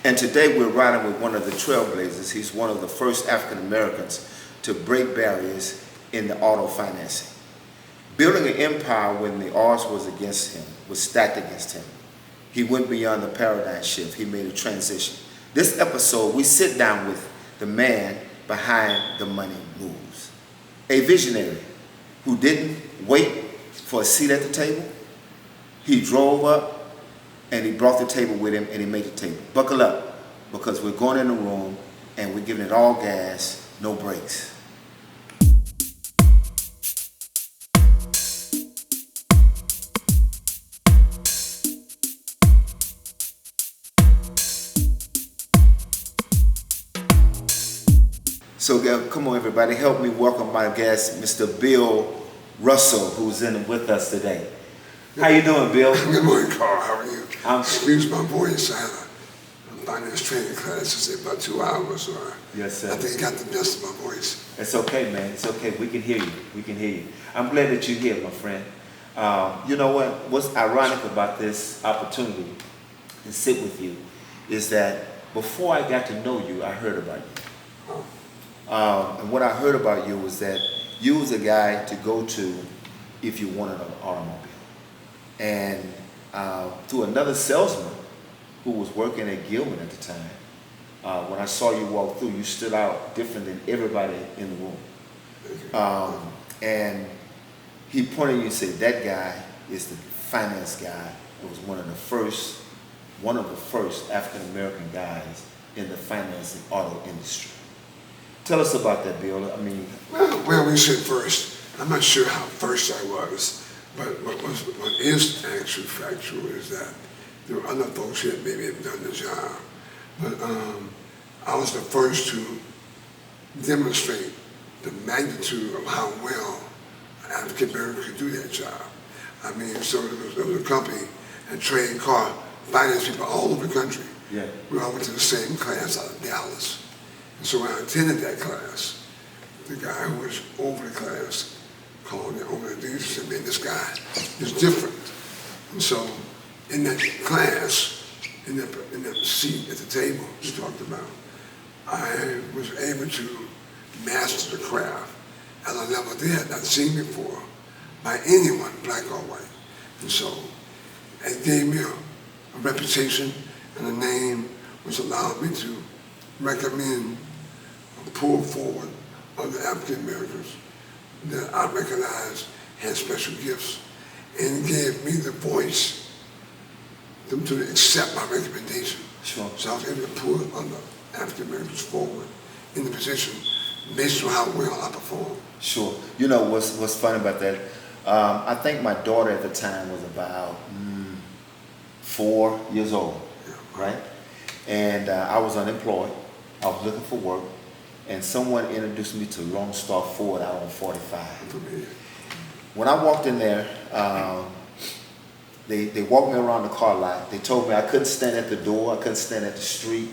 And today we're riding with one of the trailblazers. He's one of the first African Americans to break barriers in the auto financing. Building an empire when the odds was against him, was stacked against him. He went beyond the paradigm shift. He made a transition. This episode, we sit down with the man behind the money moves. A visionary who didn't wait for a seat at the table. He drove up and he brought the table with him and he made the table. Buckle up, because we're going in the room and we're giving it all gas, no brakes. So come on everybody, help me welcome my guest, Mr. Bill Russell, who's in with us today. How you doing, Bill? Good morning, Carl. How are you? Excuse my voice. I had a finance training class to say about 2 hours, or yes, sir. I think I got the best of my voice. It's okay, man. It's okay. We can hear you. We can hear you. I'm glad that you're here, my friend. You know what? What's ironic about this opportunity to sit with you is that before I got to know you, I heard about you. And what I heard about you was that you was a guy to go to if you wanted an automobile. And through another salesman who was working at Gilman at the time, when I saw you walk through, you stood out different than everybody in the room. And he pointed at you and said, that guy is the finance guy. It was one of the first African-American guys in the finance and auto industry. Tell us about that, Bill. I mean, well, we said first. I'm not sure how first I was, but what is actually factual is that there were other folks here that maybe have done the job. But I was the first to demonstrate the magnitude of how well an African American could do that job. I mean, so there was a company that trained car finance people all over the country. Yeah. We all went to the same class out of Dallas. And so when I attended that class, the guy who was over the class called me over the and said, man, this guy is different. And so in that class, in that seat at the table you talked about, I was able to master the craft at a level they had not seen before by anyone, black or white. And so it gave me a reputation and a name which allowed me to recommend or pull forward other African Americans that I recognized had special gifts, and gave me the voice to accept my recommendation. Sure. So I was able to pull other African Americans forward in the position based on how well I performed. Sure. You know what's funny about that? I think my daughter at the time was about 4 years old, yeah. Right? And I was unemployed. I was looking for work, and someone introduced me to Lone Star Ford out on 45. When I walked in there, they walked me around the car lot. They told me I couldn't stand at the door, I couldn't stand at the street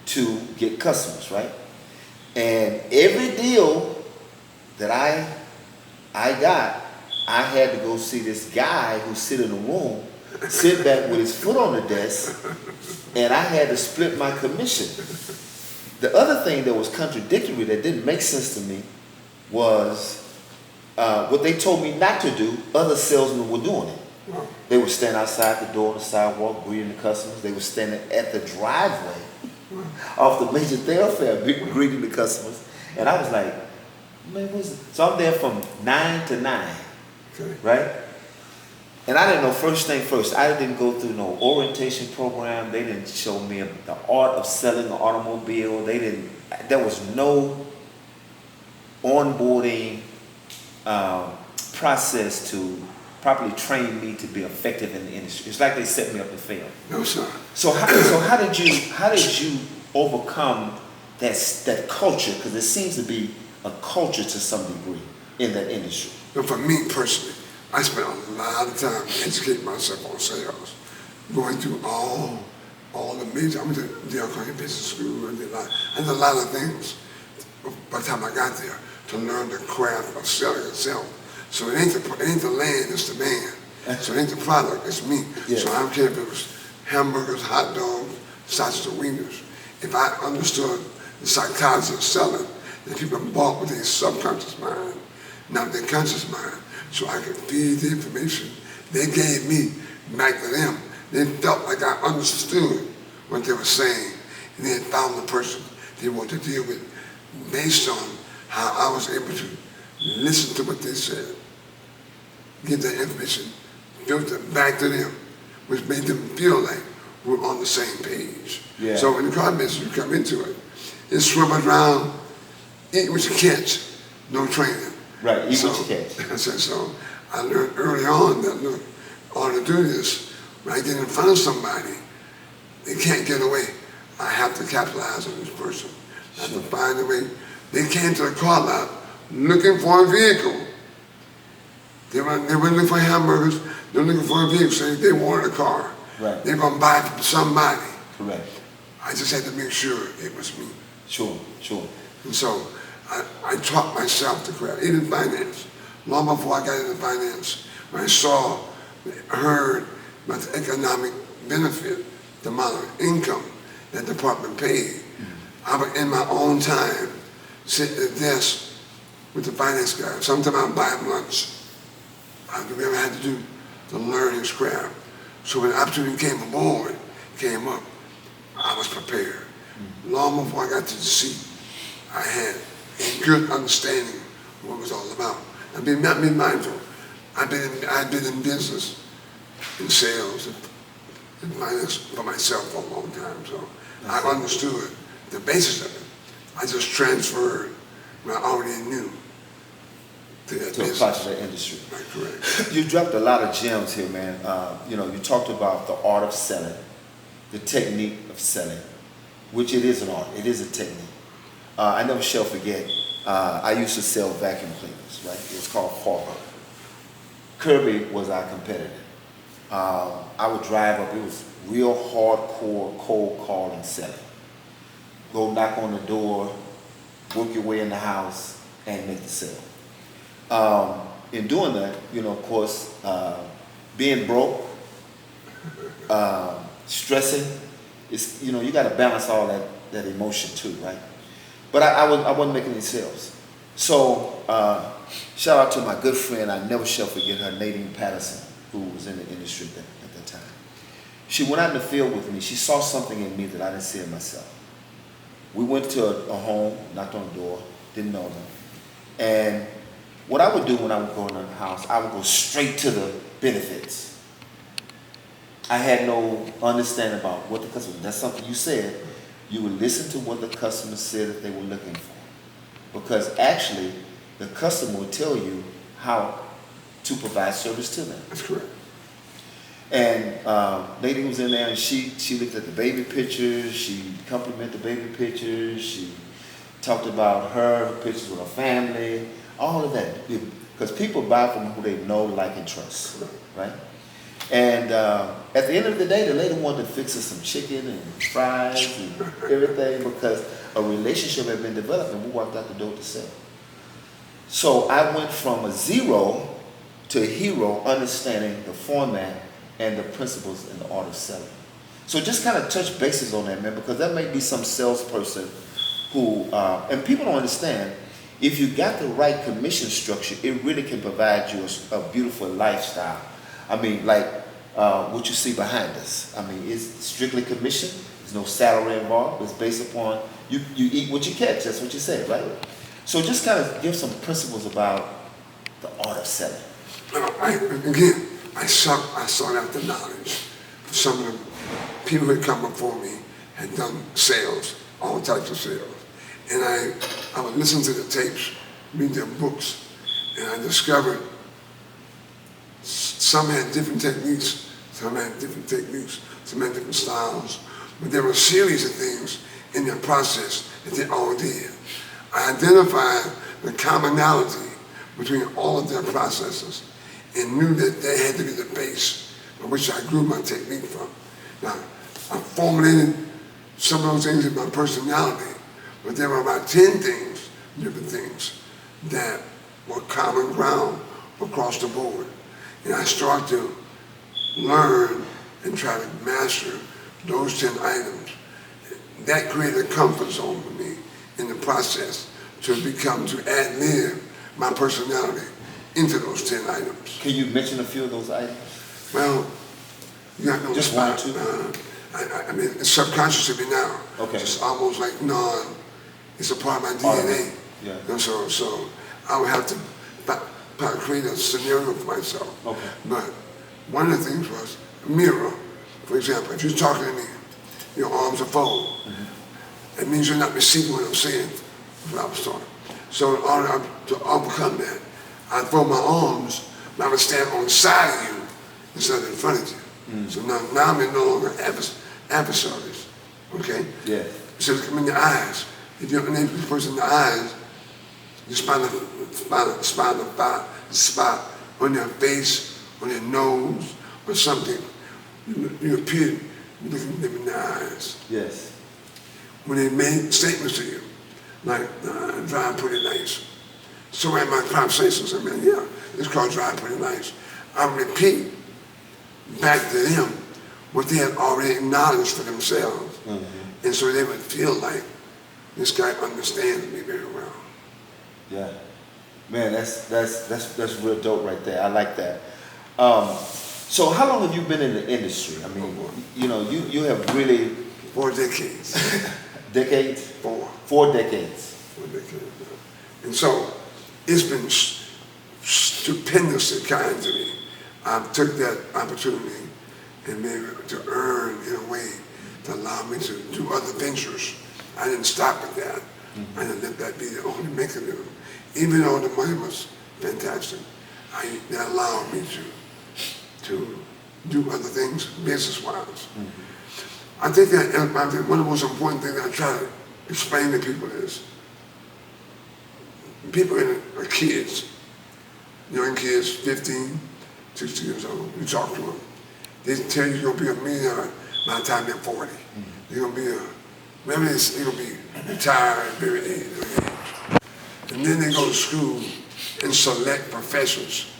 to get customers, right? And every deal that I got, I had to go see this guy who sit in the room, sit back with his foot on the desk, and I had to split my commission. The other thing that was contradictory, that didn't make sense to me, was what they told me not to do, other salesmen were doing it. They would stand outside the door on the sidewalk greeting the customers. They were standing at the driveway off the major thoroughfare greeting the customers. And I was like, man, what's it? So I'm there from 9 to 9, okay. Right? And I didn't know, first thing first, I didn't go through no orientation program. They didn't show me the art of selling an automobile. There was no onboarding process to properly train me to be effective in the industry. It's like they set me up to fail. No, sir. So how did you overcome that culture? Because there seems to be a culture to some degree in that industry. No, for me personally, I spent a lot of time educating myself on sales, going through all the major. I went to Dale Carnegie Business School. I did a lot of things by the time I got there to learn the craft of selling itself. So it ain't the land, it's the man. So it ain't the product, it's me. Yes. So I don't care if it was hamburgers, hot dogs, sausage or wieners. If I understood the psychology of selling, that people bought with their subconscious mind, not their conscious mind, so I could feed the information they gave me back to them. They felt like I understood what they were saying, and they had found the person they wanted to deal with based on how I was able to listen to what they said, give that information, filter back to them, which made them feel like we're on the same page. Yeah. So in the car business, you come into it, it's swimming around, eat what you catch, no training. Right, eat what you catch. I said, so I learned early on that, look, in order to do this, when I get in front of somebody, they can't get away. I have to capitalize on this person. I have to find a way. They came to the car lot looking for a vehicle. They weren't looking for hamburgers, they were looking for a vehicle, saying they wanted a car. Right. They're going to buy it from somebody. Correct. I just had to make sure it was me. Sure, sure. And so I taught myself to craft, even finance. Long before I got into finance, when I saw, heard about the economic benefit, the amount of income that the department paid, I would, in my own time, sit at the desk with the finance guy. Sometimes I'd buy him lunch. I do whatever I had to do to learn his craft. So when the opportunity came up, I was prepared. Long before I got to the seat, I had a good understanding of what it was all about. I've been mindful. I've been in business, in sales, and finance for myself for a long time. So I understood the basis of it. I just transferred what I already knew to that business. Apply to the industry. Right, correct. You dropped a lot of gems here, man. You talked about the art of selling, the technique of selling, which it is an art. It is a technique. I never shall forget, I used to sell vacuum cleaners, right? It was called Harbor. Kirby was our competitor. I would drive up, it was real hardcore cold calling selling. Go knock on the door, work your way in the house, and make the sale. In doing that, of course, being broke, stressing, it's, you got to balance all that emotion too, right? But I wasn't making any sales. So shout out to my good friend, I never shall forget her, Nadine Patterson, who was in the industry at that time. She went out in the field with me. She saw something in me that I didn't see in myself. We went to a home, knocked on the door, didn't know them. And what I would do when I would go in the house, I would go straight to the benefits. I had no understanding about what the customer, that's something you said. You would listen to what the customer said that they were looking for. Because actually, the customer would tell you how to provide service to them. That's correct. And lady was in there and she looked at the baby pictures, she complimented the baby pictures, she talked about her pictures with her family, all of that. Because people buy from who they know, like, and trust, right? And at the end of the day, the lady wanted to fix us some chicken and fries and everything because a relationship had been developed and we walked out the door to sell. So I went from a zero to a hero, understanding the format and the principles and the art of selling. So just kind of touch bases on that, man, because that may be some salesperson who, and people don't understand, if you got the right commission structure, it really can provide you a beautiful lifestyle. I mean, like what you see behind us. I mean, it's strictly commission. There's no salary involved. It's based upon, you eat what you catch. That's what you said, right? So just kind of give some principles about the art of selling. I sought out the knowledge. Some of the people who had come before me had done sales, all types of sales. And I would listen to the tapes, read their books, and I discovered some had different techniques, some had different styles, but there were a series of things in their process that they all did. I identified the commonality between all of their processes and knew that they had to be the base from which I grew my technique from. Now, I formulated some of those things in my personality, but there were about 10 things, different things, that were common ground across the board. And I started to learn and try to master those 10 items. That created a comfort zone for me in the process to ad-lib my personality into those 10 items. Can you mention a few of those items? Well, you got no just one or two. I mean, it's subconscious to me now. Okay. It's almost like it's a part of my DNA. Yeah. And so I would have to create a scenario for myself. Okay. But one of the things was mirror. For example, if you're talking to me, your arms are folded. Mm-hmm. It means you're not receiving what I'm saying. That's what I was talking. So in order to overcome that, I throw my arms, but I would stand on the side of you instead of in front of you. Mm. So now I'm no longer adversaries. Okay? Yeah. So look them in the eyes. If you're unable to person in the eyes, you spot on their face, on their nose, or something. You appear looking them in the eyes. Yes. When they made statements to you, like, drive pretty nice. So in my conversations, I mean, yeah, it's called drive pretty nice. I repeat back to them what they had already acknowledged for themselves. Mm-hmm. And so they would feel like, this guy understands me very well. Yeah. Man, that's real dope right there. I like that. So how long have you been in the industry? I mean, you have really... 4 decades. Decades? 4. 4 decades. 4 decades. And so it's been stupendously kind to me. I took that opportunity and maybe to earn in a way to allow me to do other ventures. I didn't stop at that. Mm-hmm. I didn't let that be the only mechanism. Even though the money was fantastic, that allowed me to do other things business-wise. Mm-hmm. I think that one of the most important things I try to explain to people is, people are kids, young kids, 15, 16 years old, you talk to them. They tell you you're going to be a millionaire by the time they're 40. Mm-hmm. You're going to be you're going to be retired at very age. And then they go to school and select professions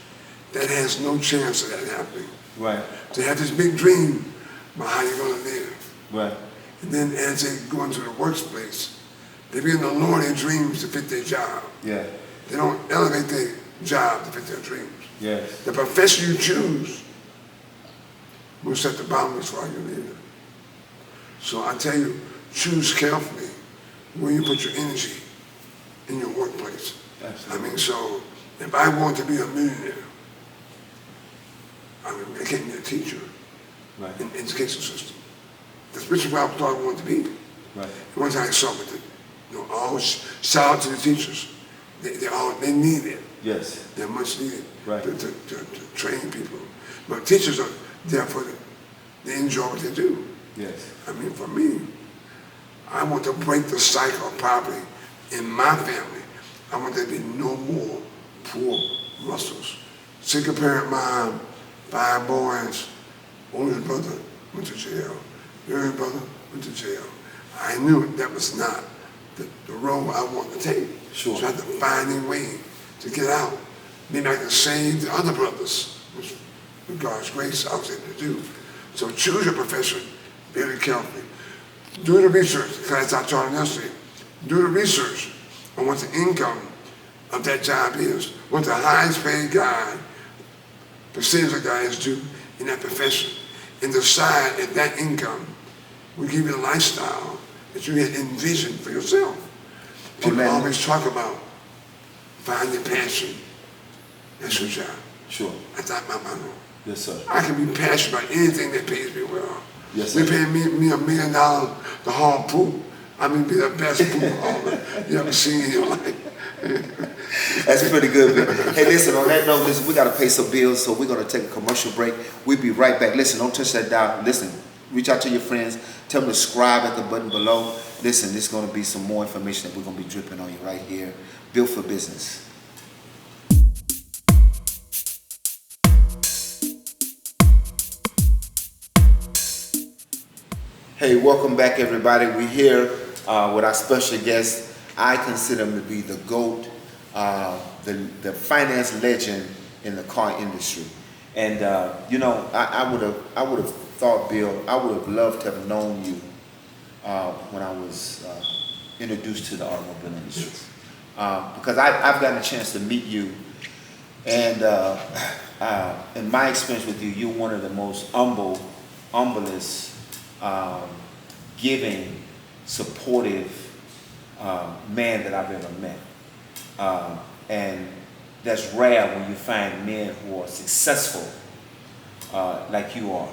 that has no chance of that happening. Right. They have this big dream about how you're going to live. Right. And then as they go into the workplace, they begin to lower their dreams to fit their job. Yeah. They don't elevate their job to fit their dreams. Yes. The profession you choose will set the boundaries for how you live. So I tell you, choose carefully where you put your energy in your workplace. Absolutely. I mean, so if I want to be a millionaire, I can't be a teacher. Right. In the education system. That's which I thought I wanted to be. Right. And once I saw it, always shout out to the teachers. They need it. Yes. They're much needed. Right. To train people. But teachers are there for they enjoy what they do. Yes. I mean, for me, I want to break the cycle of poverty in my family. I want there to be no more poor Russells. Single parent mom, 5 boys, oldest brother went to jail, youngest brother went to jail. I knew that was not the road I wanted to take. Sure. So I had to find a way to get out. Maybe I can save the other brothers, which with God's grace I was able to do. So choose your profession very carefully. Do the research, the class I taught yesterday. Do the research on what the income of that job is, what the highest paid guy, percentage of guys do in that profession, and decide if that income will give you the lifestyle that you had envisioned for yourself. People always talk about finding passion. That's your job. Sure. That's not my motto. Yes, sir. I can be passionate about anything that pays me well. Yes, sir. They pay me $1 million to haul poop. I mean, be the best poop hauler you ever seen in your life. That's pretty good, man. Hey, listen, on that note, listen, we got to pay some bills, so we're going to take a commercial break. We'll be right back. Listen, don't touch that dial. Listen, reach out to your friends. Tell them to subscribe at the button below. Listen, there's going to be some more information that we're going to be dripping on you right here. Built for Business. Hey, welcome back, everybody. We're here with our special guest. I consider him to be the GOAT, the finance legend in the car industry. And I would have thought, Bill, I would have loved to have known you when I was introduced to the automobile industry. Because I've gotten a chance to meet you, and in my experience with you, you're one of the most humblest, giving, supportive man that I've ever met. And that's rare when you find men who are successful like you are,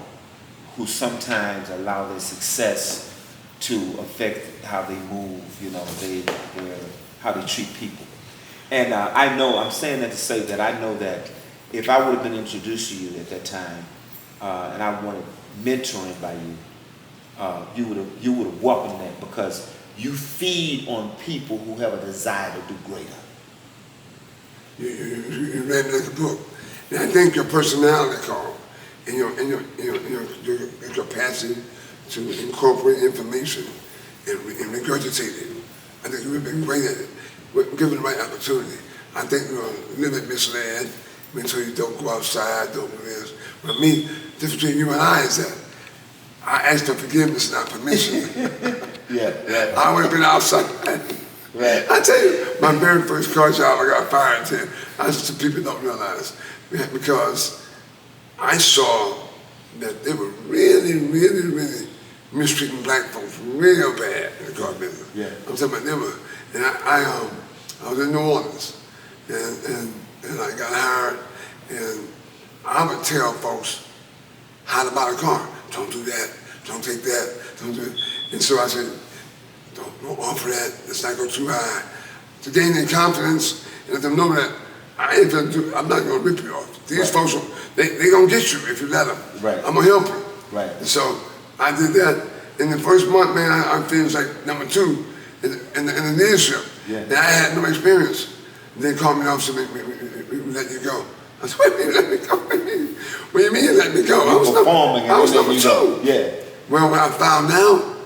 who sometimes allow their success to affect how they move, how they treat people. And I know, I'm saying that to say that I know that if I would have been introduced to you at that time, and I wanted mentoring by you, you would have welcomed that, because you feed on people who have a desire to do greater. You read me like a book. And I think your personality, Carl, and your capacity to incorporate information and regurgitate it. I think you've been great at it. Given the right opportunity. I think you're a little bit misled. Make sure you don't go outside, don't do this. But me, the difference between you and I is that I asked for forgiveness, not permission. Yeah. I would have been outside. Right. I tell you, my very first car job, I got fired to. That's what people don't realize. Because I saw that they were really, really, really mistreating black folks real bad in the car business. Yeah. I'm talking about them. And I was in New Orleans, and I got hired, and I would tell folks how to buy a car. Don't do that, don't take that, don't do it. And so I said, don't offer that, let's not go too high. To gain their confidence and let them know that I'm not gonna rip you off. These folks, they gonna get you if you let them. Right. I'm gonna help you. Right. And so I did that. In the first month, man, I finished like number 2 in the leadership. Yeah. And I had no experience. They called me off and said, we let you go. I said, what do you mean let me go? What do you mean you let me go? I was number 2. Yeah. Well, when I found out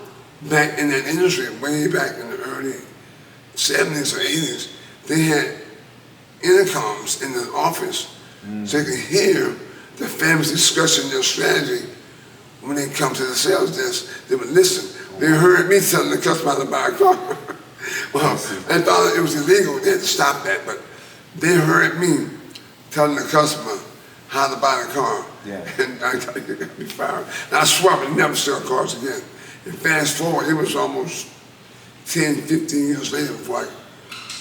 back in that industry, way back in the early 70s or 80s, they had intercoms in the office so they could hear the families discussing their strategy. When they come to the sales desk, they would listen. They heard me telling the customer how to buy a car. Well, they thought it was illegal. They had to stop that, but they heard me telling the customer how to buy the car. Yeah. And I got me fired. And I swore I would never sell cars again. And fast forward, it was almost 10, 15 years later before I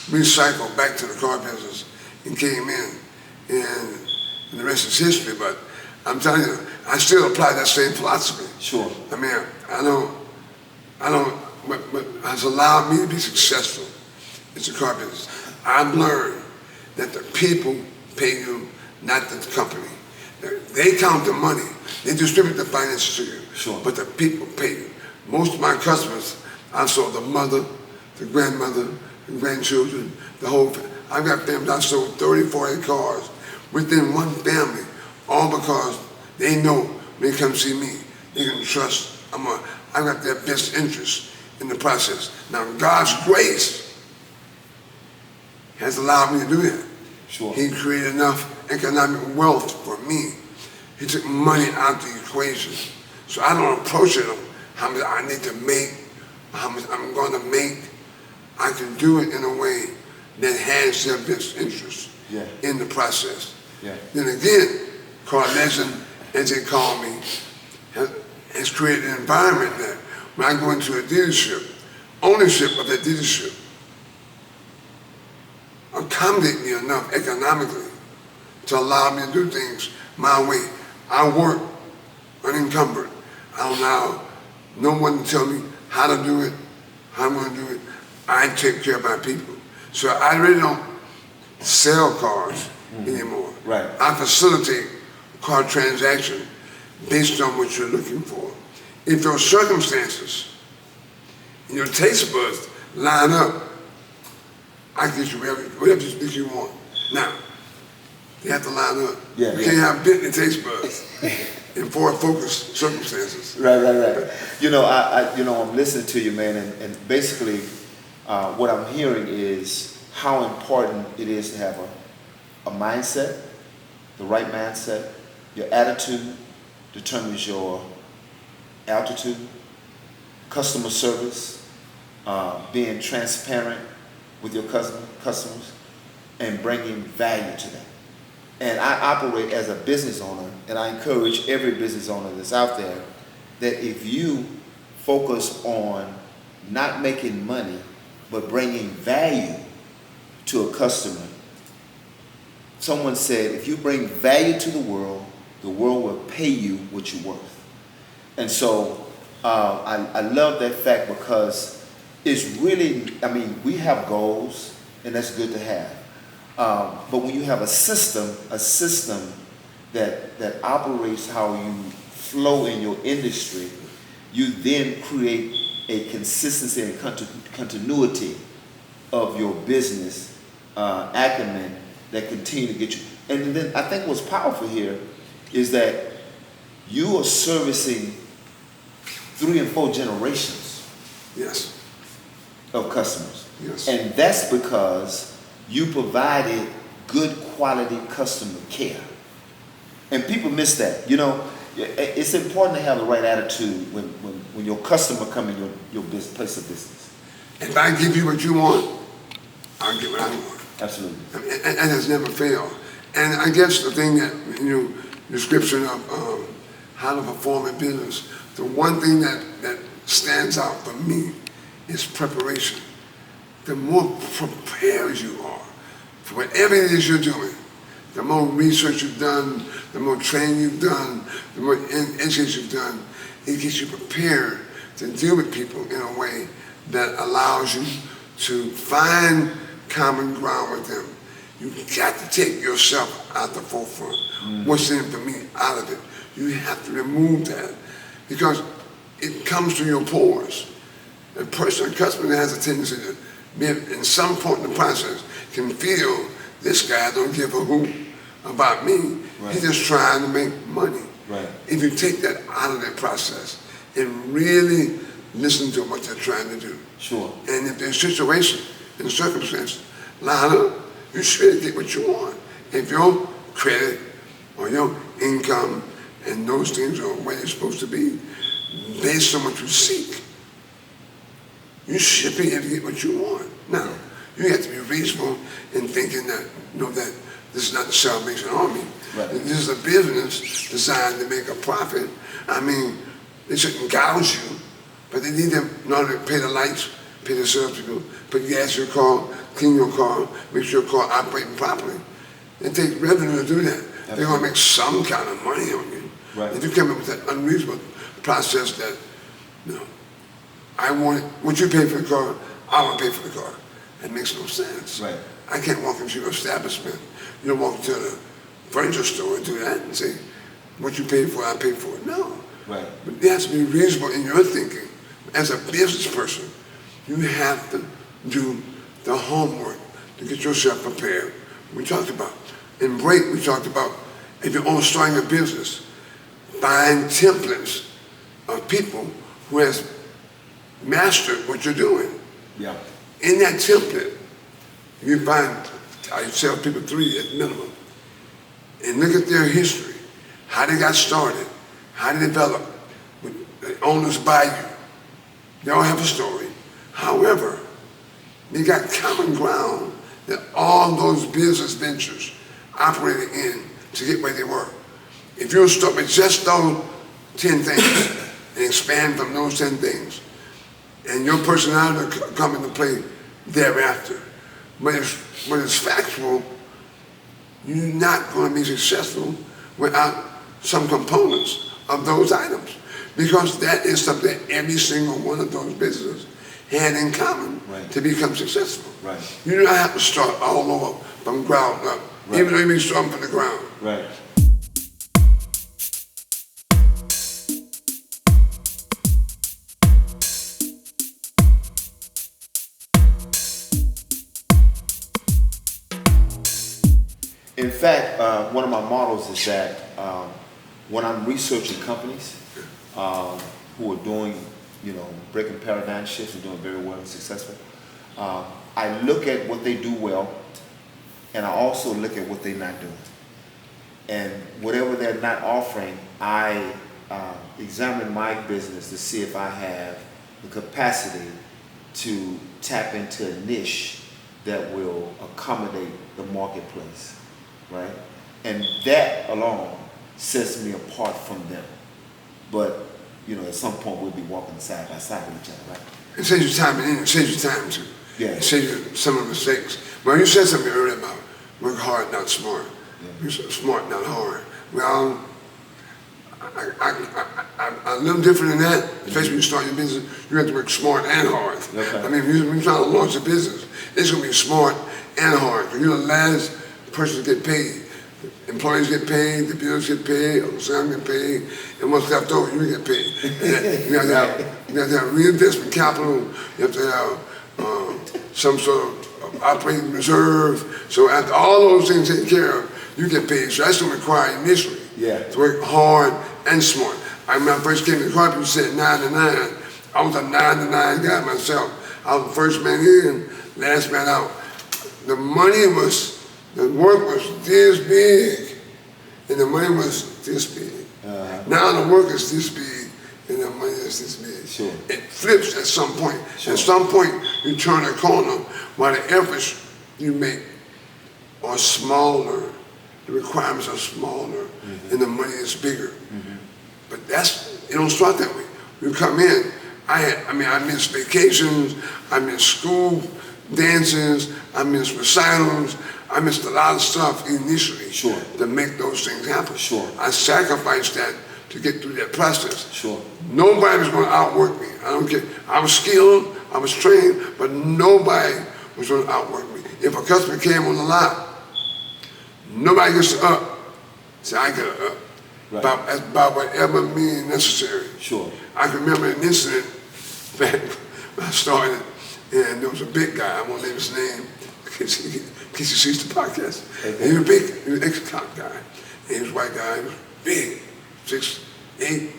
recycled back to the car business and came in. And the rest is history, but I'm telling you, I still apply that same philosophy. Sure. I mean, I don't, what has allowed me to be successful is the car business. I've learned that the people pay you, not the company. They count the money. They distribute the finances to you. Sure. But the people pay you. Most of my customers, I sold the mother, the grandmother, the grandchildren, the whole family. I've got families, I sold 30, 40 cars within one family, all because they know when they come see me, they can trust I've got their best interest in the process. Now, God's grace has allowed me to do that. Sure. He created enough economic wealth for me. He took money out of the equation. So I don't approach it how much I need to make, how much I'm going to make. I can do it in a way that has their best interest in the process. Yeah. Then again, Carl Legend, as they call me, has created an environment that when I go into a dealership, ownership of that dealership accommodate me enough economically to allow me to do things my way. I work unencumbered. I don't allow no one to tell me how to do it, how I'm going to do it. I take care of my people. So I really don't sell cars anymore. Right. I facilitate car transaction based on what you're looking for. If your circumstances and your taste buds line up, I can get you whatever you think you want. Now, you have to line up. You can't have Bentley taste buds in Ford Focus circumstances. Right. I'm listening to you, man, and basically what I'm hearing is how important it is to have a mindset, the right mindset. Your attitude determines your altitude, customer service, being transparent with your customers, and bringing value to them. And I operate as a business owner, and I encourage every business owner that's out there that if you focus on not making money, but bringing value to a customer. Someone said, if you bring value to the world will pay you what you're worth. And so I love that fact because it's really, I mean, we have goals, and that's good to have. But when you have a system that operates how you flow in your industry, you then create a consistency and continuity of your business acumen that continue to get you. And then I think what's powerful here is that you are servicing 3 and 4 generations Yes. of customers. Yes. And that's because you provided good quality customer care. And people miss that. You know, it's important to have the right attitude when your customer come in your business, place of business. If I give you what you want, I'll get what I want. Absolutely. And has never failed. And I guess the thing that, description of how to perform in business, the one thing that stands out for me is preparation. The more prepared you are for whatever it is you're doing, the more research you've done, the more training you've done, the more education you've done, it gets you prepared to deal with people in a way that allows you to find common ground with them. You got to take yourself out the forefront. What's in it for me out of it? You have to remove that because it comes through your pores. A customer that has a tendency to be, in some point in the process, can feel this guy don't give a hoot about me. Right. He's just trying to make money. Right. If you take that out of that process and really listen to what they're trying to do. Sure. And if there's situation and circumstance, line up, you should get what you want. If your credit or your income and those things are where they're supposed to be, based on what you seek, you should be able to get what you want. Now, you have to be reasonable in thinking that, that this is not the Salvation Army. Right. This is a business designed to make a profit. I mean, they shouldn't gouge you, but they need them in order to pay the lights, pay the service people, put gas in your car, clean your car, make sure your car operating properly. It takes revenue to do that. Absolutely. They're going to make some kind of money on you. Right. If you come up with that unreasonable process that, I want it, what you pay for the car, I want to pay for the car. That makes no sense. Right. I can't walk into your establishment. You don't walk into the furniture store and do that and say, what you pay for, I pay for it. No. Right. But you have to be reasonable in your thinking. As a business person, you have to do the homework to get yourself prepared. We talked about. In break, we talked about if you're only starting a business, find templates of people who has mastered what you're doing. Yeah. In that template, you find, I tell people 3 at minimum, and look at their history, how they got started, how they developed, the owners buy you. They all have a story. However, they got common ground that all those business ventures operated in to get where they were. If you start with just those 10 things and expand from those 10 things, and your personality will come into play thereafter. But it's factual, you're not going to be successful without some components of those items. Because that is something every single one of those businesses had in common to become successful. Right. You do not have to start all over from ground up, even though you may start from the ground. Right. In fact, one of my models is that when I'm researching companies who are doing, breaking paradigm shifts and doing very well and successful, I look at what they do well, and I also look at what they're not doing. And whatever they're not offering, I examine my business to see if I have the capacity to tap into a niche that will accommodate the marketplace, right? And that alone sets me apart from them. But, you know, at some point we'll be walking side by side with each other, right? It saves you time, and it saves you time too. Yeah. It saves you some of the mistakes. Well, you said something earlier about work hard, not smart. Yeah. You're smart, not hard. Well, I'm a little different than that. Especially when you start your business, you have to work smart and hard. Okay. I mean, if you're trying to launch a business, it's going to be smart and hard. Because you're the last person to get paid. Employees get paid, the bills get paid, the salary get paid, and what's left over, you get paid. You have to have reinvestment capital. You have to have some sort of operating reserve. So after all those things taken care of, you get paid. So that's going to require initially to work hard and smart. I remember when I first came to the corporate, you said 9 to 9. I was a 9 to 9 guy myself. I was the first man in, last man out. The work was this big, and the money was this big. Now the work is this big, and the money is this big. Sure. It flips at some point. Sure. At some point, you turn a corner while the efforts you make are smaller, the requirements are smaller, and the money is bigger. But it don't start that way. You come in, I miss vacations, I miss school dances, I miss recitals, I missed a lot of stuff initially to make those things happen. I sacrificed that to get through that process. Nobody's going to outwork me. I don't care. I was skilled, I was trained, but nobody was going to outwork me. If a customer came on the lot, nobody gets to up. So I get a up. Right. By whatever means necessary. I can remember an incident back when I started, and there was a big guy, I won't name his name, in case you sees the podcast. Okay. He was big, he was an ex-cop guy. And he was a white guy, he was big, 6'8",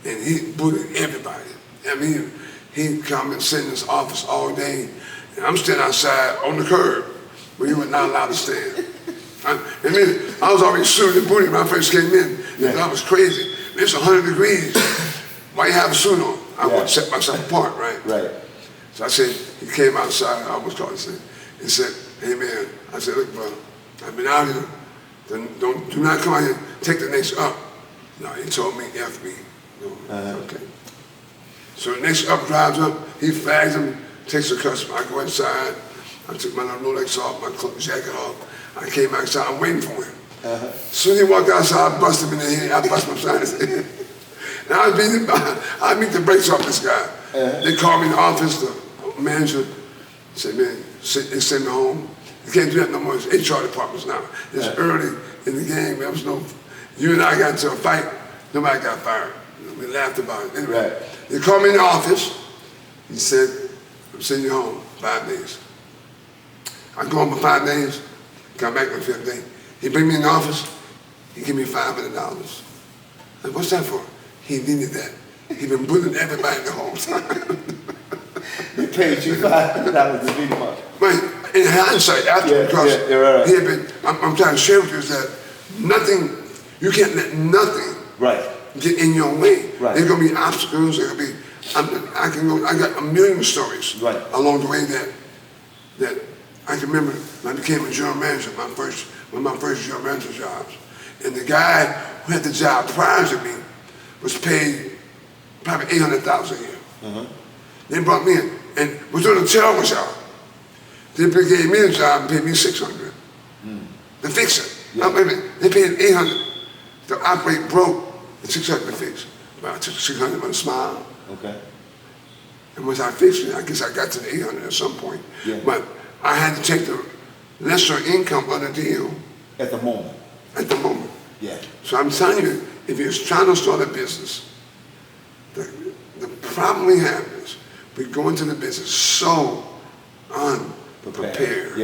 and he bullied everybody. I mean, he'd come and sit in his office all day, and I'm standing outside on the curb, where you were not allowed to stand. I was already suited and booted when I first came in. I was crazy. It's 100 degrees. Why you have a suit on? I want to set myself apart, right? So I said, he came outside, I almost called him, and said, hey man, I said, look brother, I've been out here, do not come out here, take the next up. No, he told me, F me. No, okay. So the next up drives up, he flags him, takes the customer, I go inside, I took my Rolex off, my jacket off, I came outside, I'm waiting for him. As soon as he walked outside, I bust him in the head, I bust my side of his head. And I beat the brakes off this guy. They called me in the office, the manager said, man, they send me home. You can't do that no more, it's HR departments now. It's early in the game, there was no, you and I got into a fight, nobody got fired. We laughed about it. Anyway, they called me in the office, he said, I'm sending you home 5 days. I go home for 5 days, come back on the 5th day. He bring me in the office, he give me $500. I said, what's that for? He needed that. He been bullying everybody the whole time. He paid you $500 to beat him up. But in hindsight, after, because he had been, I'm trying to share with you is that nothing, you can't let nothing get in your way. There's gonna be obstacles, there's gonna be, I got a million stories along the way that I can remember when I became a general manager, one of my first general manager jobs. And the guy who had the job prior to me was paid probably $800,000 a year. They brought me in and was doing a terrible job. They gave me the job and paid me $600 to fix it. They paid $800 to operate broke and $600 to fix. But I took the $600 with a smile. And once I fixed it, I guess I got to the $800 at some point. But I had to take the lesser income of the deal. At the moment. At the moment. So I'm telling you, if you're trying to start a business, the problem we have is we go into the business so unprepared.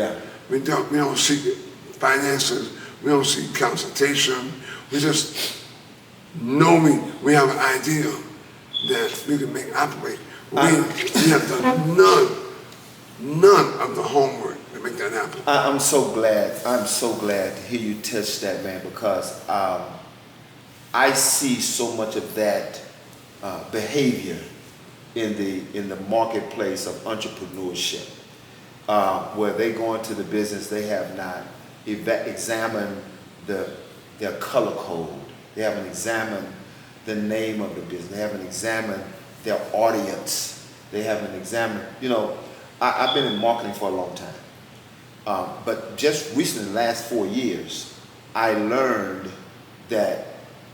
We don't seek finances, we don't seek consultation, we just know we have an idea that we can make operate. We have done none of the homework to make that happen. I'm so glad to hear you touch that, man, because I see so much of that behavior in the marketplace of entrepreneurship, where they go into the business, they have not examined their color code. They haven't examined the name of the business. They haven't examined their audience. They haven't examined, I've been in marketing for a long time. But just recently, the last 4 years, I learned that,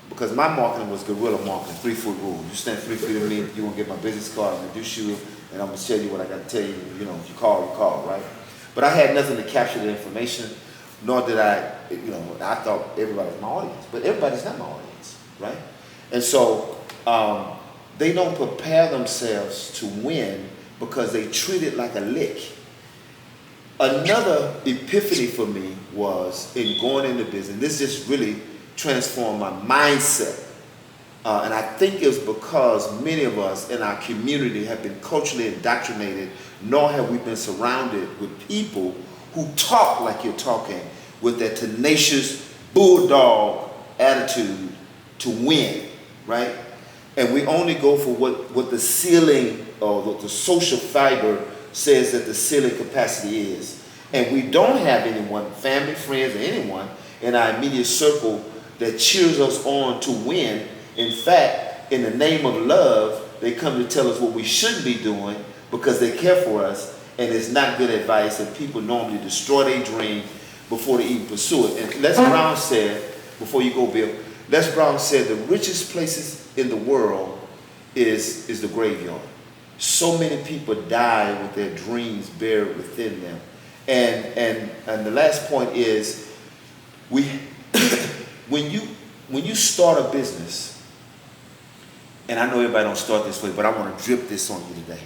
because my marketing was guerrilla marketing, 3-foot rule. You stand 3 feet of me, you're going to get my business card, I'm going to introduce you, and I'm going to tell you what I got to tell you. If you call, right? But I had nothing to capture the information, nor did I thought everybody was my audience. But everybody's not my audience, right? And so they don't prepare themselves to win because they treat it like a lick. Another epiphany for me was in going into business. This just really transformed my mindset. And I think it's because many of us in our community have been culturally indoctrinated, nor have we been surrounded with people who talk like you're talking, with that tenacious bulldog attitude to win, right? And we only go for what the ceiling or the social fiber says that the ceiling capacity is. And we don't have anyone, family, friends, or anyone in our immediate circle that cheers us on to win. In fact, in the name of love, they come to tell us what we shouldn't be doing because they care for us, and it's not good advice, and people normally destroy their dream before they even pursue it. And Les Brown said, before you go, Bill, Les Brown said the richest places in the world is the graveyard. So many people die with their dreams buried within them. And the last point is, when you start a business, and I know everybody don't start this way, but I want to drip this on you today.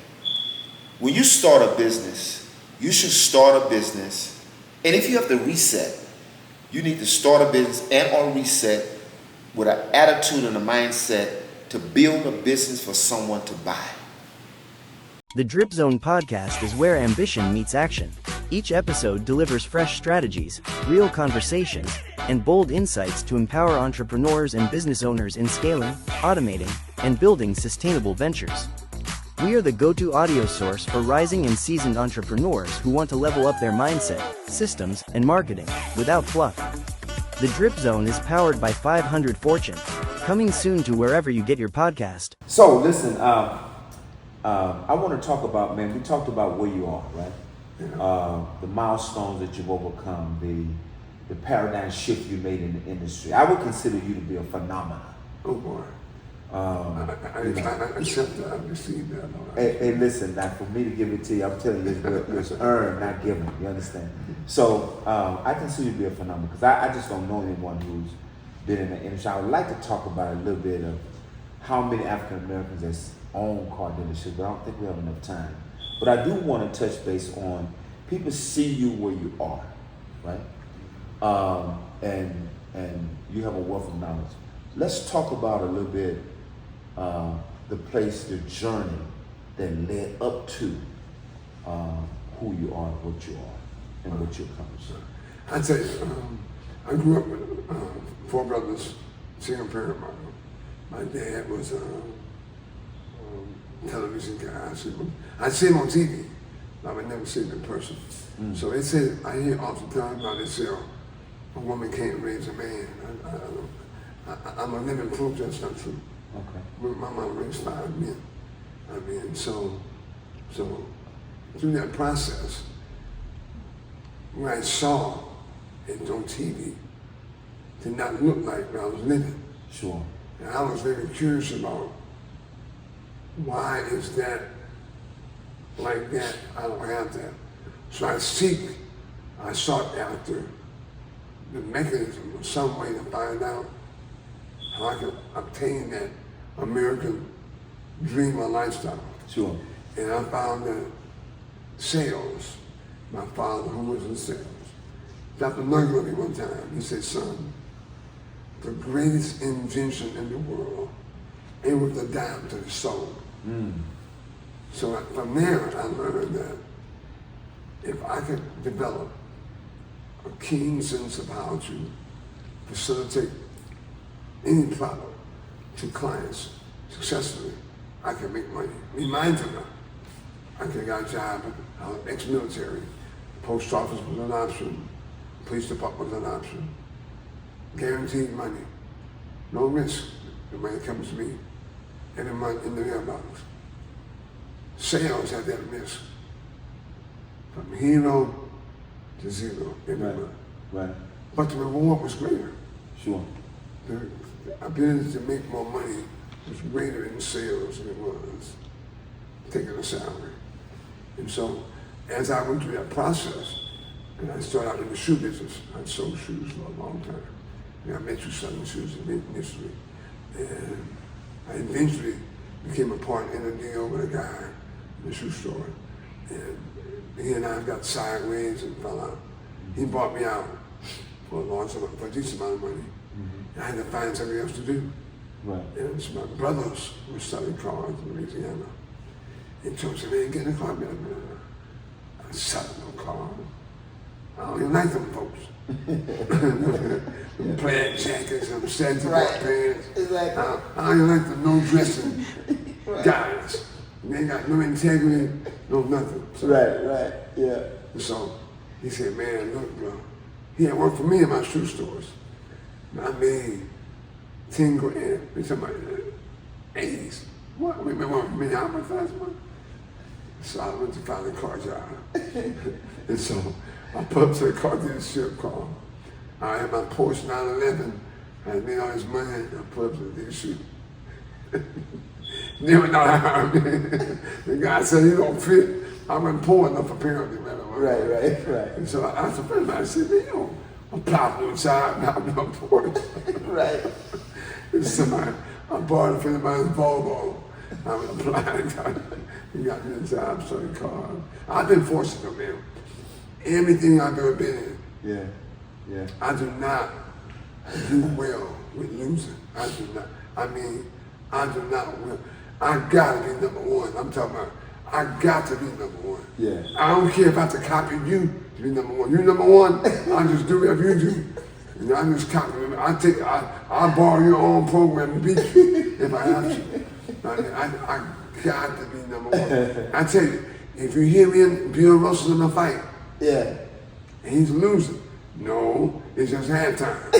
When you start a business, you should start a business, and if you have to reset, you need to start a business and/or reset with an attitude and a mindset to build a business for someone to buy. The Drip Zone podcast is where ambition meets action. Each episode delivers fresh strategies, real conversations, and bold insights to empower entrepreneurs and business owners in scaling, automating, and building sustainable ventures. We are the go-to audio source for rising and seasoned entrepreneurs who want to level up their mindset, systems, and marketing without fluff. The Drip Zone is powered by 500 Fortune, coming soon to wherever you get your podcast. So listen, I want to talk about, man, we talked about where you are, right? Yeah. The milestones that you've overcome, the paradigm shift you made in the industry. I would consider you to be a phenomenon. Oh boy. I accept that. I received that. Hey, listen, now for me to give it to you, I'm telling you, it's earned, not given. You understand? So I consider you to be a phenomenon because I just don't know anyone who's been in the industry. I would like to talk about a little bit of how many African Americans that's own car dealerships, but I don't think we have enough time. But I do want to touch base on people see you where you are, right? And you have a wealth of knowledge. Let's talk about a little bit the place, the journey that led up to who you are, what you are, and what you accomplished. I tell you, I grew up with 4 brothers, single parent. My dad was a television guy. I'd see him on TV, but I would never see him in person. So they said, I hear oftentimes about they say, a woman can't raise a man. I'm a living proof that's not true. Okay. My mom raised 5 men. So through that process, what I saw it on TV did not look like what I was living. Sure. And I was very curious about why is that like that? I don't have that. So I sought after the mechanism or some way to find out how I could obtain that American dream or lifestyle. Sure. And I found that sales, my father who was in sales, Dr. Nugget me one time, he said, son, the greatest invention in the world ain't with the dime to the soul. So from there, I learned that if I could develop a keen sense of how to facilitate any product to clients successfully, I can make money. Be mindful now. I could have got a job, I was ex-military. Post office was an option. Police department was an option. Guaranteed money. No risk. The money comes to me every month in the mailbox. Sales had that risk. From hero to zero every month. Right. But the reward was greater. Sure. The ability to make more money was greater in sales than it was taking a salary. And so, as I went through that process, and I started out in the shoe business, I sold shoes for a long time. And I met you selling shoes initially. And I eventually became a partner in a deal with a guy in the shoe store. And he and I got sideways and fell out. He bought me out for a decent amount of money. I had to find something else to do. Right. And so my brothers were selling cars in Louisiana. And so I said, man, get in the car. I'm selling no car. I don't even like them folks. Them plaid jackets, them Santa pants. Exactly. I don't even like the no dressing guys. They ain't got no integrity, no nothing. So, Right, yeah. so he said, man, look, bro. He had worked for me in my shoe stores. I made 10 grand. We're talking about 80s. What? We made how much last month? So I went to find a car job. And so I put up to the car dealership call. I had my Porsche 911. I had made all this money. And I put up to the dealership. Never know how the guy said, you don't fit. I wasn't poor enough apparently, man. Right. And so I asked a friend of mine, I said, man, you know, I'm plowing inside, I'm not poor. Right. And so I borrowed a friend of mine's Volvo. I was applying. He got me a job selling cars. I've been fortunate, man. Everything I've ever been in. Yeah. I do not do well with losing. I do not. I mean, I do not win. I gotta be number one. I'm talking about, I got to be number one. Yeah. I don't care if I have to copy you to be number one. You're number one, I'll just do whatever you do. You know, I just copy them. I'll borrow your own program and beat you if I have to. I got to be number one. I tell you, if you hear me and Bill Russell in a fight, Yeah. and he's losing, no, it's just halftime.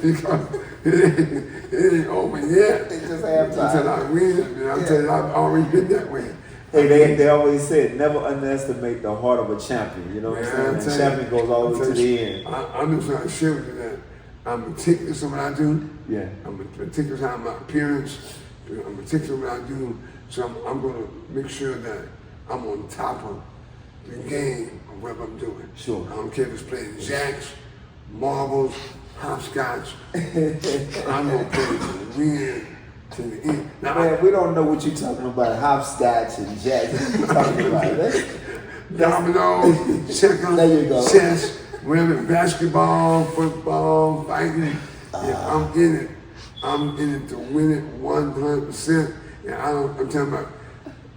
Because it ain't over yet. It's just halftime. Until I win, and I'm telling you, I've always been that way. Hey, they always said never underestimate the heart of a champion. You know what I'm saying? The champion goes all the way to the end. I'm just trying to share with you that I'm meticulous in what I do. Yeah. I'm meticulous in my appearance. I'm meticulous in what I do. So I'm going to make sure that I'm on top of the game of what I'm doing. Sure. I don't care if it's playing jacks, marbles, hopscotch. I'm going to play to the win, to the end. Now, Man, we don't know what you're talking about. Hopscotch and jacks. What you talking about? dominoes, checkers, There you go. chess, whatever, basketball, football, fighting. If I'm in it to win it 100%. And I'm talking about,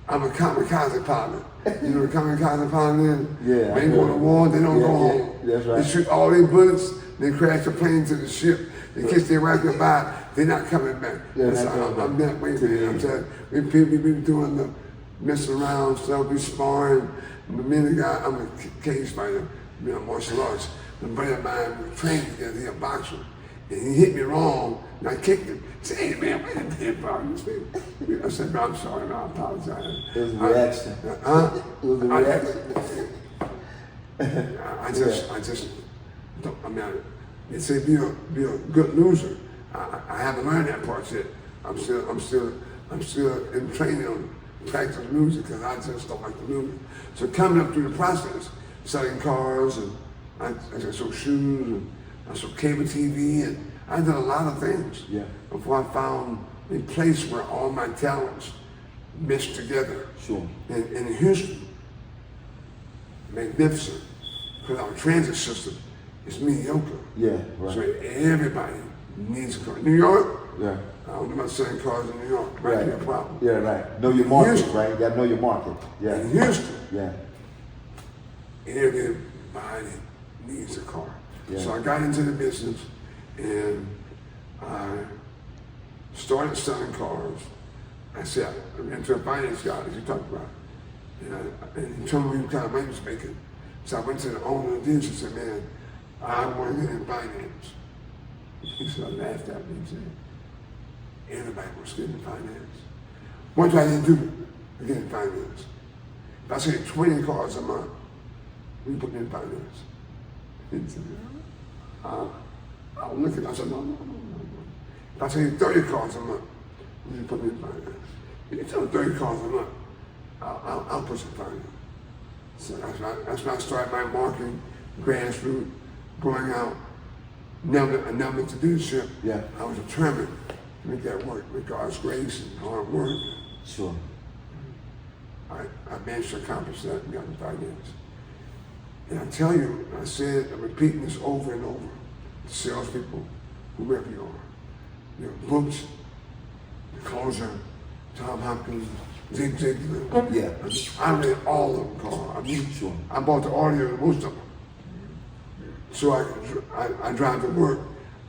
I'm a kamikaze pilot. You know what a kamikaze pilot is? Yeah, They go to war, they don't go home. Yeah, that's right. They shoot all their bullets, they crash the plane to the ship, they kiss their wife goodbye, they're not coming back. Yeah, So I'm that way, man. I'm telling you, we been doing the messing around stuff, we sparring. Me and the guy, I'm a cage fighter, martial arts. A buddy of mine, we trained together, he a boxer. And he hit me wrong, and I kicked him. I said, hey man, wait a minute, bro. I said, no, I'm sorry, no, I apologize. It was a reaction. It was a reaction. I just don't, I mean, they say be a good loser. I haven't learned that part yet. I'm still in training on practice losing because I just don't like to lose. So coming up through the process, selling cars and I sold shoes and I sold cable TV and I did a lot of things before I found a place where all my talents meshed together. Sure. In Houston, magnificent, because our transit system is mediocre. Yeah, right. So everybody needs a car. New York, Yeah. I don't know about selling cars in New York. Might Right. be a problem. Yeah, right. Know your market, Houston. right? You gotta know your market. Yeah. In Houston, Yeah. everybody needs a car. Yeah. So I got into the business and I started selling cars. I said, I went to a finance guy, as you talked about. And he told me what kind of money he was making. So I went to the owner of the dealership and said, man, I want to get in finance. He said, I laughed at me and said, anybody wants to get in finance. What do I need to do to get in finance? If I say 20 cars a month, we put me in finance. He said, I'll look at it. I said, no. If I say 30 cars a month, you put me in finance. If you tell 30 cars a month, I'll put you in finance. So that's when I started my marketing, grassroots, going out, never to leadership. Yeah. I was determined to make that work with God's grace and hard work. Sure. I managed to accomplish that and got in finance. And I tell you, I said, I'm repeating this over and over. Salespeople, whoever you are, your books, the closer, Tom Hopkins, Zig Ziglar. Yeah. I read all of them, Carl. Sure. I bought the audio of most of them. So I drive to work.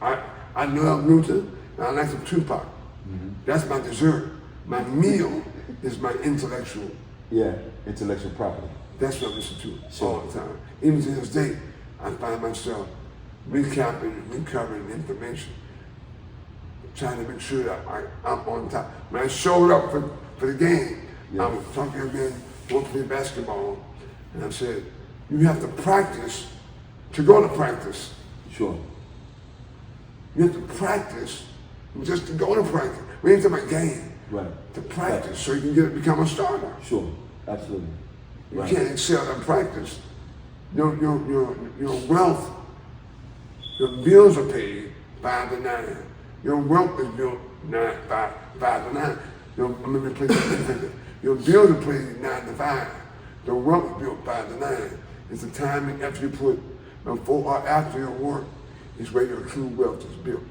I love Luther, and I like some Tupac. Mm-hmm. That's my dessert. My meal is my intellectual. Yeah, intellectual property. That's what I listen to Sure. all the time. Even to this day, I find myself recapping and recovering information, trying to make sure that I'm on top. When I showed up for the game, Yeah. I was talking again, want to play basketball, and I said, you have to practice to go to practice. Sure. You have to practice just to go to practice. We ain't talking about game. Right. To practice Right. so you can become a starter. Sure. Absolutely. You Right. can't excel in practice. Your wealth, your bills are paid 5 to 9. Your wealth is built 5 to 9. Your bills are paid 9 to 5. The wealth is built 5 to 9. It's the time and effort you put before or after your work is where your true wealth is built.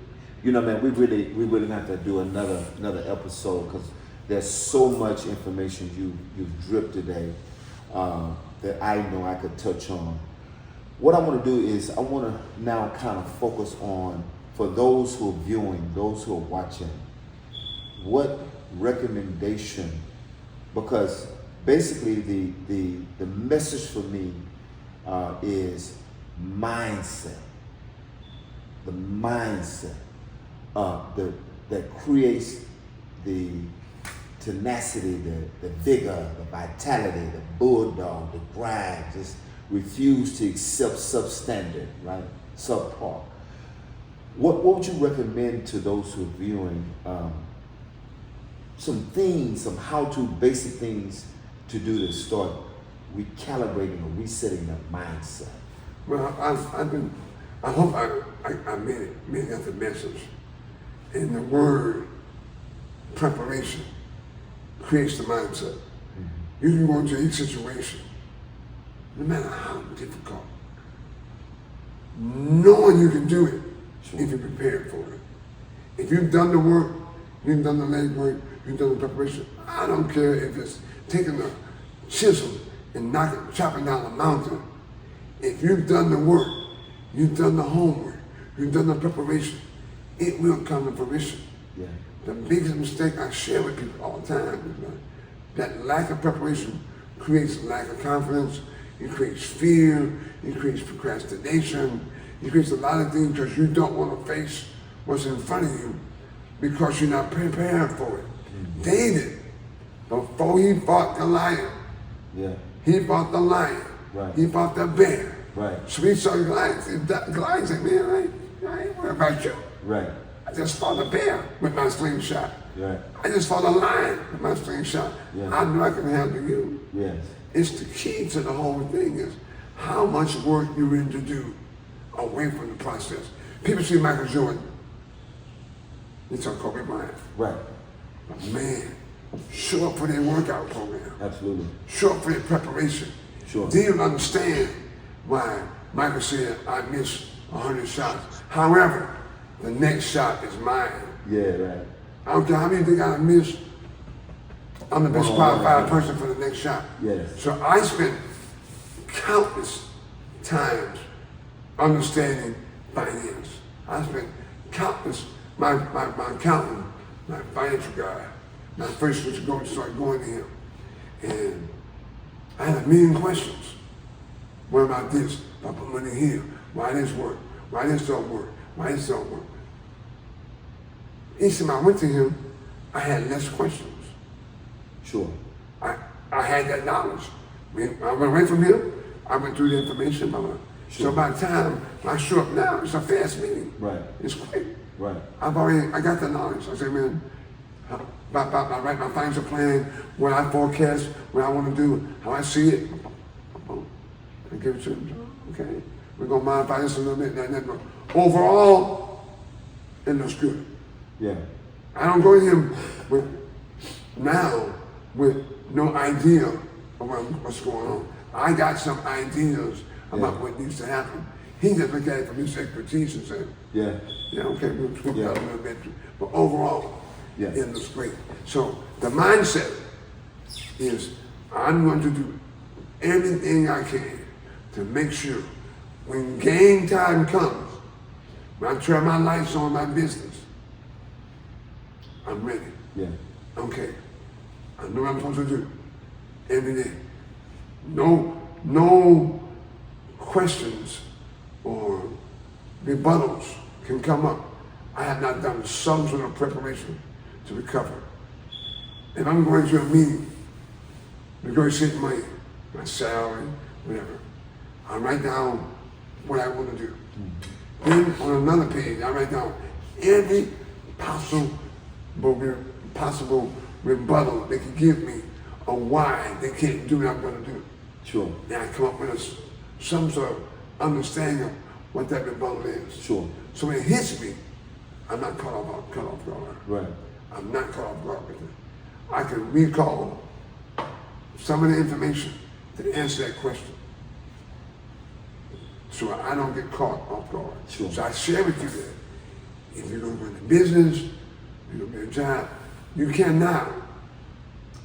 You know, man, we really have to do another episode because there's so much information you've dripped today that I know I could touch on. What I want to do is I want to now kind of focus on, for those who are viewing, those who are watching, what recommendation, because basically the message for me is mindset. The mindset that creates the tenacity, the vigor, the vitality, the bulldog, the grind, just refuse to accept substandard, right? Subpar. What would you recommend to those who are viewing some things, some how-to basic things to do to start recalibrating or resetting their mindset? Well, I hope I made that the message. And the word preparation creates the mindset. Mm-hmm. You can go into each situation, no matter how difficult, knowing you can do it if you're prepared for it. If you've done the work, you've done the legwork, you've done the preparation, I don't care if it's taking a chisel and chopping down a mountain. If you've done the work, you've done the homework, you've done the preparation, it will come to fruition. Yeah. The biggest mistake I share with people all the time is that lack of preparation creates lack of confidence, it creates fear, it creates procrastination, it creates a lot of things because you don't want to face what's in front of you because you're not prepared for it. Mm-hmm. David, before he fought Goliath, he fought the lion, he fought the bear. Right. So he saw Goliath, Goliath said, man, I ain't worried about you. Right. I just fought a bear with my slingshot. Right. I just fought a lion with my slingshot. Yeah. I know I can handle you. Yes. It's the key to the whole thing is how much work you're willing to do away from the process. People see Michael Jordan, they talk Kobe Bryant. Right. But man, show up for their workout program. Absolutely. Show up for their preparation. Sure. They don't understand why Michael said, I missed 100 shots. However, the next shot is mine. Yeah, right. I don't care how many think I missed. I'm the best qualified person for the next shot. Yes. So I spent countless times understanding finance. I spent countless my accountant, my financial guy, my first was to start going to him. And I had a million questions. What about this? If I put money here, why this work? Why this don't work? Why this don't work? Each time I went to him, I had less questions. Sure. I had that knowledge. When I went away from him, I went through the information. Sure. So by the time I show up now, it's a fast meeting. Right. It's quick. Right. I got the knowledge. I said, man, I write my financial plan, what I forecast, what I want to do, how I see it. I give it to him. Okay, we're gonna modify this a little bit. But overall, it looks good. Yeah. I don't go to him with no idea of what's going on. I got some ideas about what needs to happen. He just looked at it from his expertise and said, yeah, okay, we'll tweak that a little bit. But overall, yeah, it looks great. So the mindset is I'm going to do everything I can to make sure when game time comes, when I turn my lights on my business, I'm ready. Yeah. Okay. I know what I'm supposed to do every day. No questions or rebuttals can come up. I have not done some sort of preparation to recover. If I'm going to a meeting, negotiate money, my salary, whatever, I write down what I want to do. Then on another page, I write down every possible rebuttal they can give me on why they can't do what I'm going to do. Sure. And I come up with some sort of understanding of what that rebuttal is. Sure. So when it hits me, I'm not caught off guard. Right. I'm not caught off guard with it. I can recall some of the information to answer that question. So I don't get caught off guard. Sure. So I share with you that if you're going to go into business, you're going to be a job, you cannot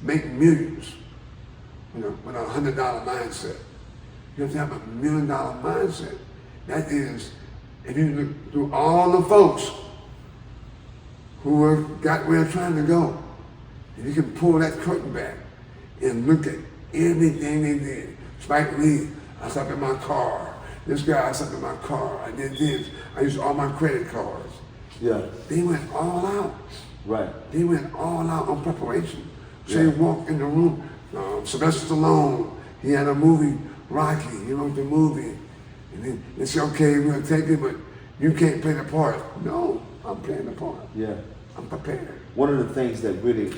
make millions, with a $100 mindset. You have to have a $1 million mindset. That is, if you look through all the folks who have got where they're trying to go, if you can pull that curtain back and look at everything they did. Spike Lee, I slept in my car. This guy, I slept in my car. I did this. I used all my credit cards. Yeah. They went all out. Right. They went all out on preparation. So you walk in the room, Sylvester Stallone, he had a movie, Rocky, he wrote the movie. And then they say, okay, we're gonna take it, but you can't play the part. No, I'm playing the part. Yeah. I'm prepared. One of the things that really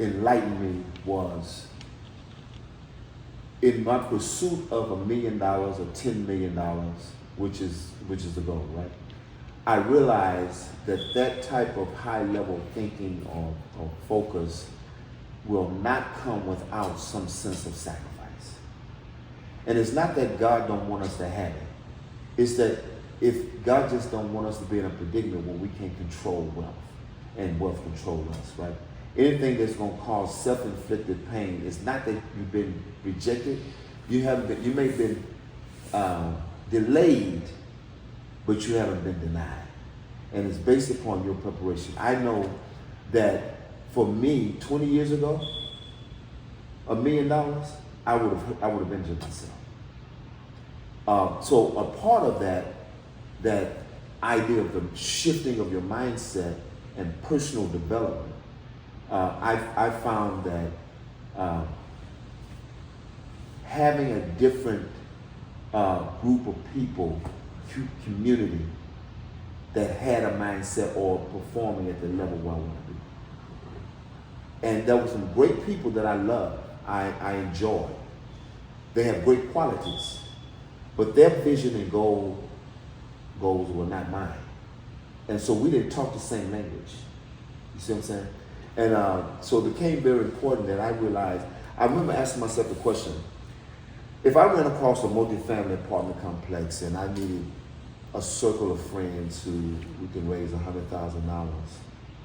enlightened me was in my pursuit of $1 million or $10 million, which is the goal, right? I realized that type of high level thinking or focus will not come without some sense of sacrifice. And it's not that God don't want us to have it. It's that if God just don't want us to be in a predicament where we can't control wealth and wealth control us, right? Anything that's going to cause self-inflicted pain, it's not that you've been rejected. You may have been delayed, but you haven't been denied. And it's based upon your preparation. I know that for me, 20 years ago, $1 million, I would have injured myself. So a part of that idea of the shifting of your mindset and personal development, I found that having a different group of people, community, that had a mindset or performing at the level where I want to be. And there were some great people that I love, I enjoy. They have great qualities, but their vision and goals were not mine. And so we didn't talk the same language. You see what I'm saying? And so it became very important that I realized, I remember asking myself the question, if I ran across a multi-family apartment complex and I needed a circle of friends who can raise $100,000,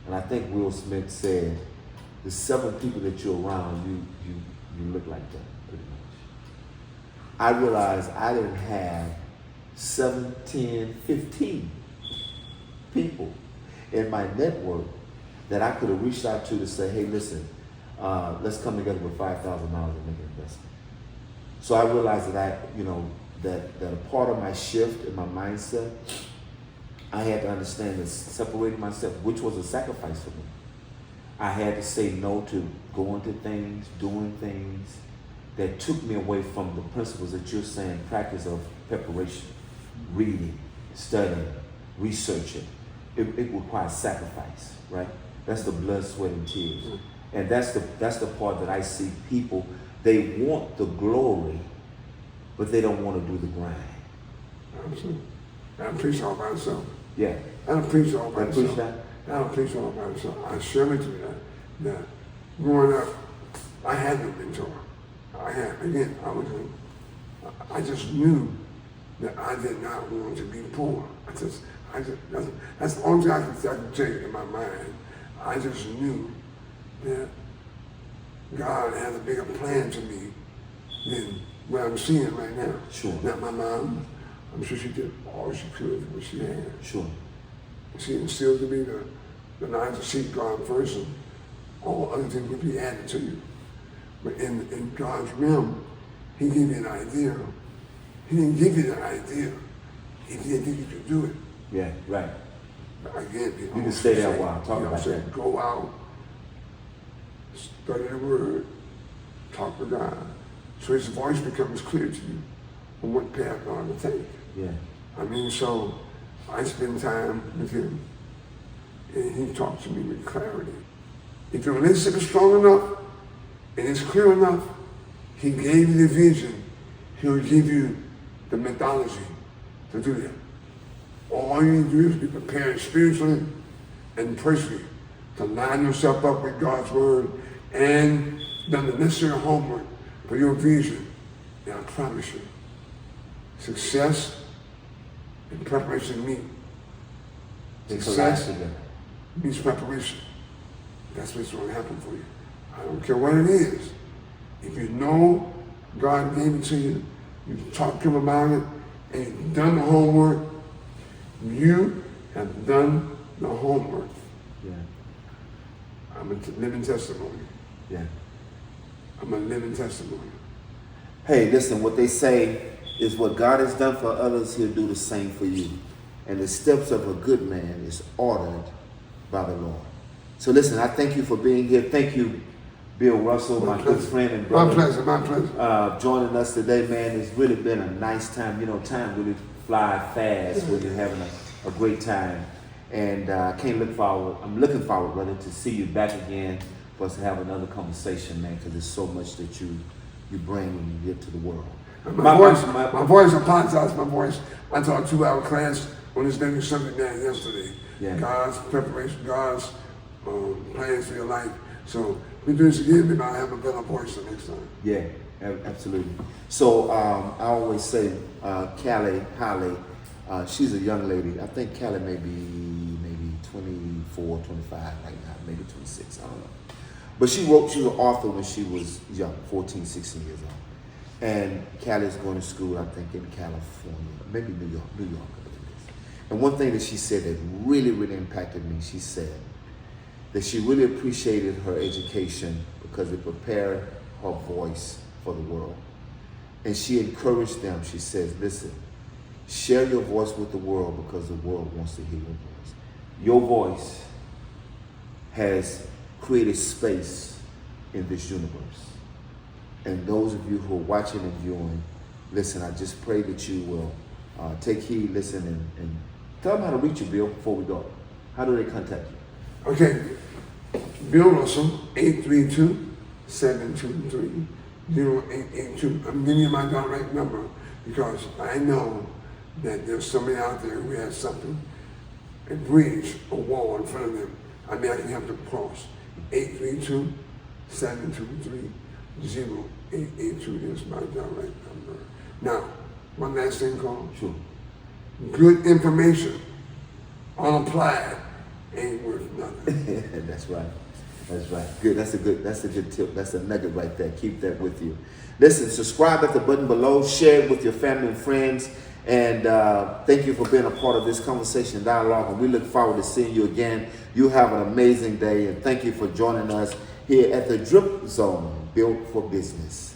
and I think Will Smith said, the 7 people that you're around, you look like that, pretty much. I realized I didn't have 7, 10, 15 people in my network that I could have reached out to say, hey, listen, let's come together with $5,000 and make an investment. So I realized that that a part of my shift in my mindset, I had to understand that separating myself, which was a sacrifice for me. I had to say no to going to things, doing things that took me away from the principles that you're saying, practice of preparation, reading, studying, researching. It requires sacrifice, right? That's the blood, sweat, and tears. And that's the part that I see people, they want the glory, but they don't want to do the grind. Absolutely. I preach all by myself. Yeah. I don't preach all by myself. Preach that? I don't preach all by myself. I share it to you that growing up, I had no mentor. I just knew that I did not want to be poor. That's the only thing I can tell you in my mind. I just knew that God had a bigger plan for me than what I'm seeing right now. Sure. Not my mom. I'm sure she did all she could with what she had. Sure. She instilled to me the knowledge to seek God first, and all other things would be added to you. But in God's realm, He gave you an idea. He didn't give you the idea. He didn't think you could do it. Yeah, right. But again, you can stay there a while. Talk about that. Go out, study the Word, talk to God, so His voice becomes clear to you on what path God to take. Yeah. I mean, so I spend time with Him, and He talks to me with clarity. If your relationship is strong enough and it's clear enough, He gave you the vision. He'll give you the methodology to do that. All you need to do is be prepared spiritually and personally to line yourself up with God's Word and done the necessary homework for your vision. And I promise you, success and preparation meet. Success meets preparation. That's what's going to happen for you. I don't care what it is. If you know God gave it to you, you talk to Him about it, and you've done the homework, you have done the homework. Yeah. I'm a living testimony. Yeah. I'm a living testimony. Hey, listen, what they say is what God has done for others, He'll do the same for you. And the steps of a good man is ordered by the Lord. So listen, I thank you for being here. Thank you, Bill Russell, my good friend and brother. My pleasure. Joining us today, man. It's really been a nice time. Time really flies fast when you're having a great time. And I'm looking forward, brother, to see you back again for us to have another conversation, man, because there's so much that you bring when you get to the world. My voice, I apologize, my voice. I taught a 2-hour class on this very subject matter yesterday. Yeah. God's preparation, God's plans for your life. So we do this again, maybe I'll have a better voice the next time. Yeah, absolutely. So I always say, Callie Holly, she's a young lady. I think Callie may be 24, 25 right now, maybe 26, I don't know. But she was an author when she was young, 14, 16 years old. And Callie's going to school, I think, in California, maybe New York, I think it is. And one thing that she said that really, really impacted me, she said that she really appreciated her education because it prepared her voice for the world. And she encouraged them, she says, listen, share your voice with the world because the world wants to hear your voice. Your voice has created space in this universe. And those of you who are watching and viewing, listen, I just pray that you will take heed, listen, and tell them how to reach you, Bill, before we go. How do they contact you? Okay, Bill Russell, 832-723-0882. I'm giving you my direct number because I know that there's somebody out there who has something, a bridge, a wall in front of them. I mean, I can help them cross. 832-723-0882 is my direct number. Now, one last thing, Carl. Sure. Good information, unapplied, ain't worth nothing. That's right. Good. That's a good tip. That's a nugget right there. Keep that with you. Listen, subscribe at the button below, share it with your family and friends, And thank you for being a part of this conversation dialogue. And we look forward to seeing you again. You have an amazing day. And thank you for joining us here at the Drip Zone, Built for Business.